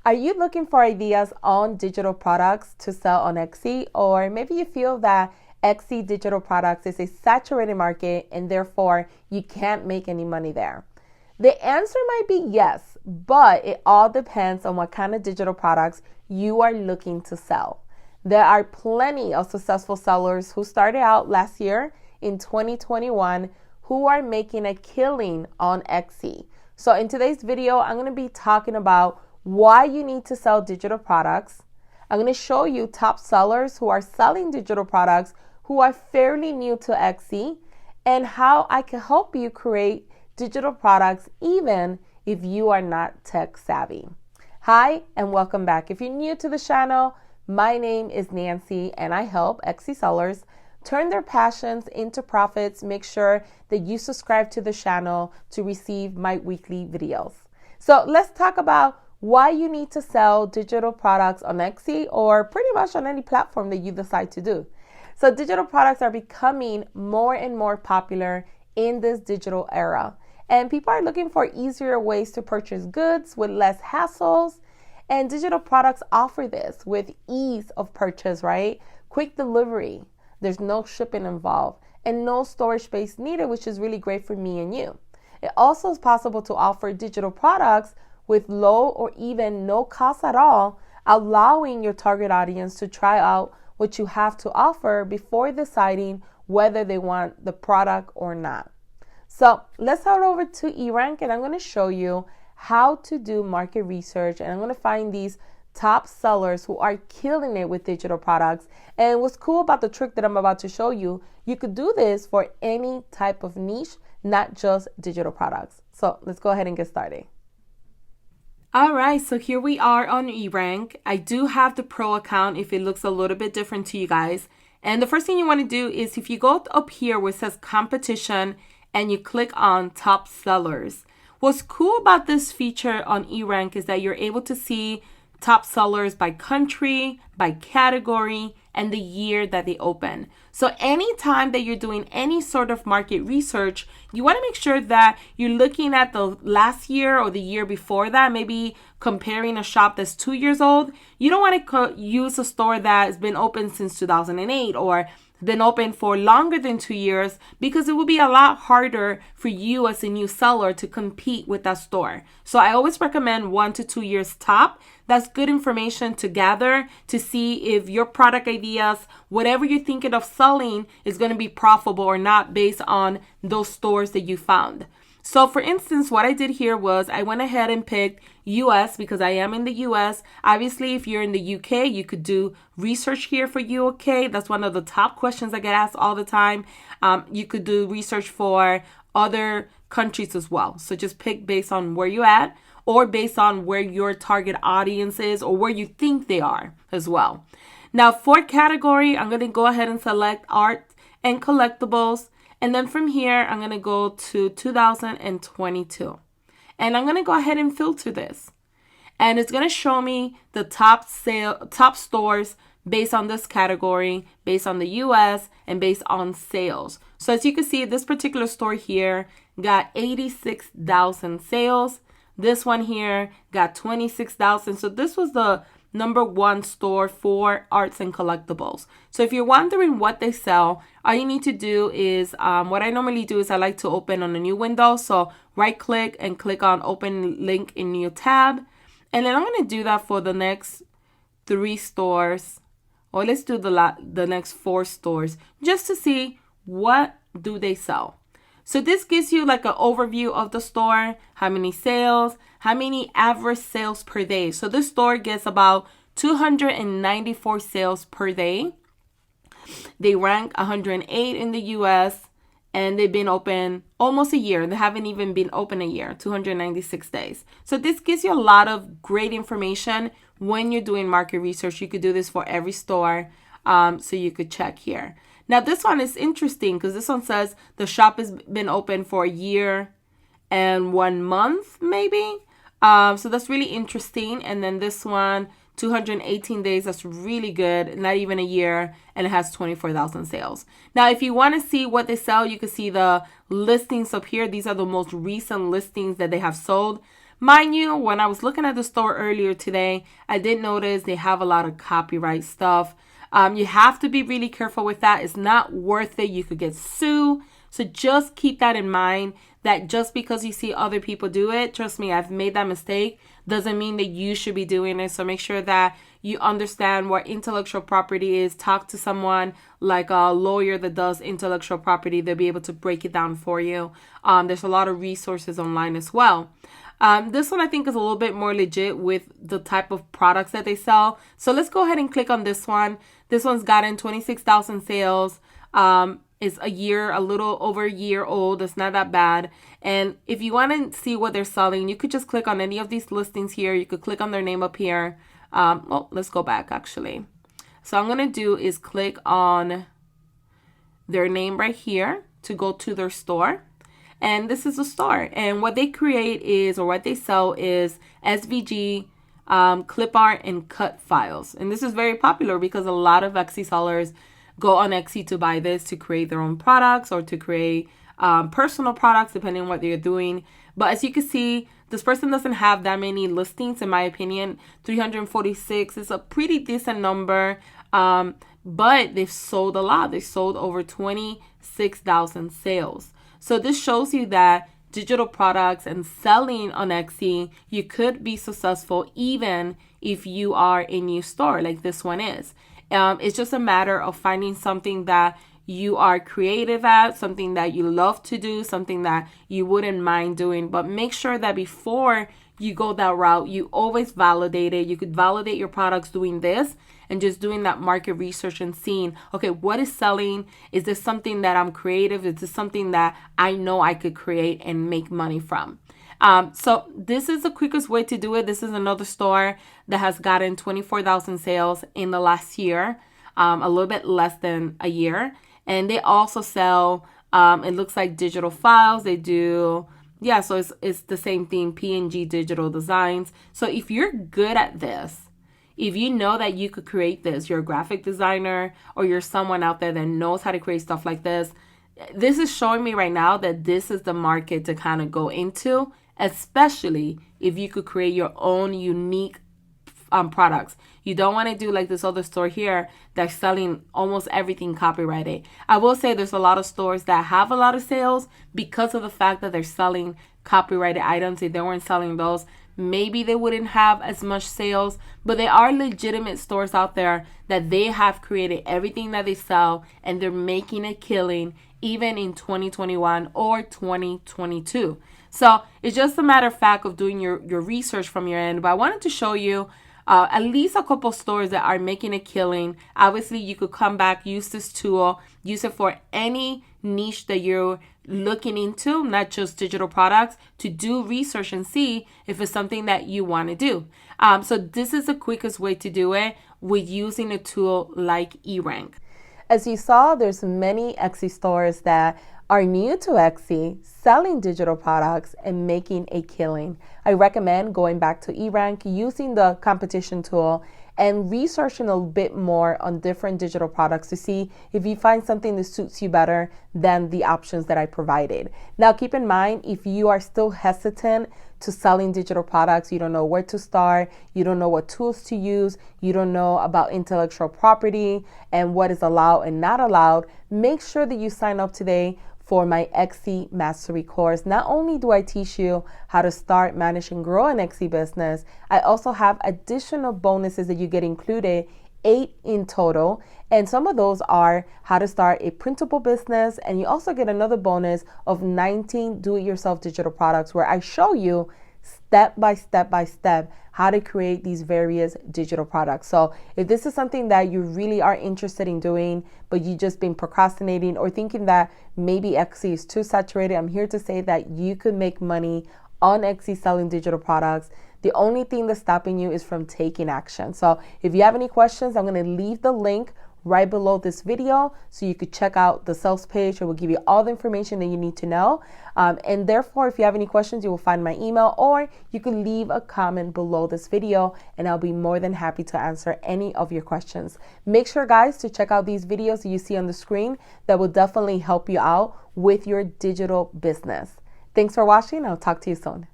Are you looking for ideas on digital products to sell on Etsy? Or maybe you feel that Etsy digital products is a saturated market and therefore you can't make any money there. The answer might be yes, but it all depends on what kind of digital products you are looking to sell. There are plenty of successful sellers who started out last year in 2021 who are making a killing on Etsy. So in today's video, I'm going to be talking about why you need to sell digital products. I'm going to show you top sellers who are selling digital products who are fairly new to Etsy and how I can help you create digital products even if you are not tech savvy. Hi, and welcome back. If you're new to the channel, my name is Nancy and I help Etsy sellers turn their passions into profits. Make sure that you subscribe to the channel to receive my weekly videos. So let's talk about why you need to sell digital products on Etsy or pretty much on any platform that you decide to do. So digital products are becoming more and more popular in this digital era. And people are looking for easier ways to purchase goods with less hassles. And digital products offer this with ease of purchase, right? Quick delivery. There's no shipping involved and no storage space needed, which is really great for me and you. It also is possible to offer digital products with low or even no cost at all, allowing your target audience to try out what you have to offer before deciding whether they want the product or not. So let's head over to ERank and I'm going to show you how to do market research, and I'm going to find these top sellers who are killing it with digital products. And what's cool about the trick that I'm about to show you, you could do this for any type of niche, not just digital products. So let's go ahead and get started. All right, so here we are on ERank. I do have the pro account if it looks a little bit different to you guys. And the first thing you want to do is if you go up here where it says competition and you click on top sellers. What's cool about this feature on ERank is that you're able to see top sellers by country, by category, and the year that they open. So anytime that you're doing any sort of market research, you want to make sure that you're looking at the last year or the year before that, maybe comparing a shop that's 2 years old. You don't want to use a store that has been open since 2008 or been open for longer than 2 years, because it will be a lot harder for you as a new seller to compete with that store. So I always recommend 1 to 2 years top. That's good information to gather to see if your product ideas, whatever you're thinking of selling, is going to be profitable or not based on those stores that you found. So for instance, what I did here was I went ahead and picked US because I am in the US. Obviously, if you're in the UK, you could do research here for UK. That's one of the top questions I get asked all the time. You could do research for other countries as well. So just pick based on where you're at or based on where your target audience is or where you think they are as well. Now for category, I'm going to go ahead and select art and collectibles. And then from here, I'm going to go to 2022. And I'm going to go ahead and filter this. And it's going to show me the top stores based on this category, based on the US, and based on sales. So as you can see, this particular store here got 86,000 sales. This one here got 26,000. So this was the number one store for arts and collectibles. So if you're wondering what they sell, all you need to do is, what I normally do is I like to open on a new window. So right click and click on open link in new tab. And then I'm going to do that for the next 3 stores, or let's do the next 4 stores just to see what do they sell. So this gives you like an overview of the store, how many sales, how many average sales per day. So this store gets about 294 sales per day. They rank 108 in the US and they've been open almost a year. They haven't even been open a year, 296 days. So this gives you a lot of great information when you're doing market research. You could do this for every store, so you could check here. Now, this one is interesting because this one says the shop has been open for a year and 1 month, maybe. So that's really interesting. And then this one, 218 days. That's really good. Not even a year. And it has 24,000 sales. Now, if you want to see what they sell, you can see the listings up here. These are the most recent listings that they have sold. Mind you, when I was looking at the store earlier today, I did notice they have a lot of copyright stuff. You have to be really careful with that. It's not worth it. You could get sued. So just keep that in mind, that just because you see other people do it, trust me, I've made that mistake, doesn't mean that you should be doing it. So make sure that you understand what intellectual property is. Talk to someone like a lawyer that does intellectual property. They'll be able to break it down for you. There's a lot of resources online as well. This one I think is a little bit more legit with the type of products that they sell. So let's go ahead and click on this one. This one's gotten 26,000 sales. It's a little over a year old. It's not that bad. And if you want to see what they're selling, you could just click on any of these listings here. You could click on their name up here. Let's go back actually. So I'm going to do is click on their name right here to go to their store. And this is the store. And what they create is, or what they sell is SVG, clip art, and cut files. And this is very popular because a lot of Etsy sellers go on Etsy to buy this to create their own products or to create personal products, depending on what they're doing. But as you can see, this person doesn't have that many listings, in my opinion. 346 is a pretty decent number, but they've sold a lot. They sold over 26,000 sales. So this shows you that digital products and selling on Etsy, you could be successful even if you are a new store like this one is. It's just a matter of finding something that you are creative at, something that you love to do, something that you wouldn't mind doing. But make sure that before you go that route, you always validate it. You could validate your products doing this and just doing that market research and seeing, okay, what is selling? Is this something that I'm creative? Is this something that I know I could create and make money from? So this is the quickest way to do it. This is another store that has gotten 24,000 sales in the last year, a little bit less than a year. And they also sell, it looks like digital files. They do, yeah, so it's the same thing, PNG digital designs. So if you're good at this, if you know that you could create this, you're a graphic designer or you're someone out there that knows how to create stuff like this is showing me right now that this is the market to kind of go into, especially if you could create your own unique products. You don't want to do like this other store here that's selling almost everything copyrighted. I will say there's a lot of stores that have a lot of sales because of the fact that they're selling copyrighted items. If they weren't selling those, maybe they wouldn't have as much sales, but there are legitimate stores out there that they have created everything that they sell and they're making a killing even in 2021 or 2022. So it's just a matter of fact of doing your research from your end. But I wanted to show you at least a couple stores that are making a killing. Obviously, you could come back, use this tool, use it for any niche that you're looking into, not just digital products, to do research and see if it's something that you want to do. So this is the quickest way to do it with using a tool like ERank. As you saw, there's many Etsy stores that are new to Etsy, selling digital products and making a killing. I recommend going back to ERank, using the competition tool and researching a bit more on different digital products to see if you find something that suits you better than the options that I provided. Now, keep in mind, if you are still hesitant to selling digital products, you don't know where to start, you don't know what tools to use, you don't know about intellectual property and what is allowed and not allowed, make sure that you sign up today for my Etsy Mastery course. Not only do I teach you how to start, manage, and grow an Etsy business, I also have additional bonuses that you get included, 8 in total. And some of those are how to start a printable business. And you also get another bonus of 19 do-it-yourself digital products where I show you step by step how to create these various digital products. So if this is something that you really are interested in doing, but you've just been procrastinating or thinking that maybe Etsy is too saturated, I'm here to say that you could make money on Etsy selling digital products. The only thing that's stopping you is from taking action. So if you have any questions, I'm going to leave the link right below this video so you could check out the sales page. It will give you all the information that you need to know. And therefore, if you have any questions, you will find my email or you can leave a comment below this video and I'll be more than happy to answer any of your questions. Make sure, guys, to check out these videos that you see on the screen that will definitely help you out with your digital business. Thanks for watching. I'll talk to you soon.